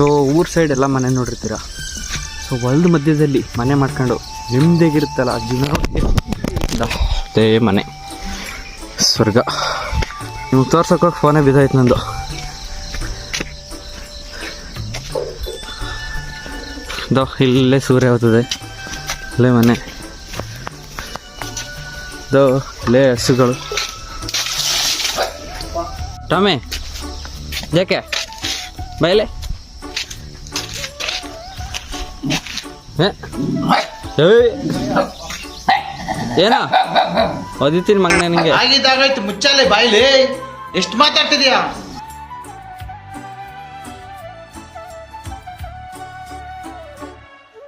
So ಊರ್ side ಎಲ್ಲ ಮನೆ ನೋಡಿರ್ತೀರ. ಸೊ ಹೊಲದ ಮಧ್ಯದಲ್ಲಿ ಮನೆ ಮಾಡ್ಕೊಂಡು ನೆಮ್ಮದಿಯಾಗಿರುತ್ತಲ್ಲ ಆ ಜೀವನ ಅದೇ ಮನೆ ಸ್ವರ್ಗ. ನೀವು ತೋರ್ಸೋಕೆ ಫೋನೇ ಬಿದ್ದಾಯ್ತು ನಂದು. ಇಲ್ಲೇ ಸೂರ್ಯ ಹೋಗ್ತದೆ, ಇಲ್ಲೇ ಮನೆ, ಇಲ್ಲೇ ಹಸುಗಳು. ಟಾಮಿ ಯಾಕೆ ಬೈಲೆ ಏನೋ ಓದಿತೀನಿ ಮಗನ ನಿಂಗೆ ಆಗಿದ್ದಾಗಾಯ್ತು. ಮುಚ್ಚಾಲೆ ಬಾಯ್ಲಿ ಎಷ್ಟು ಮಾತಾಡ್ತಿದ್ಯಾ?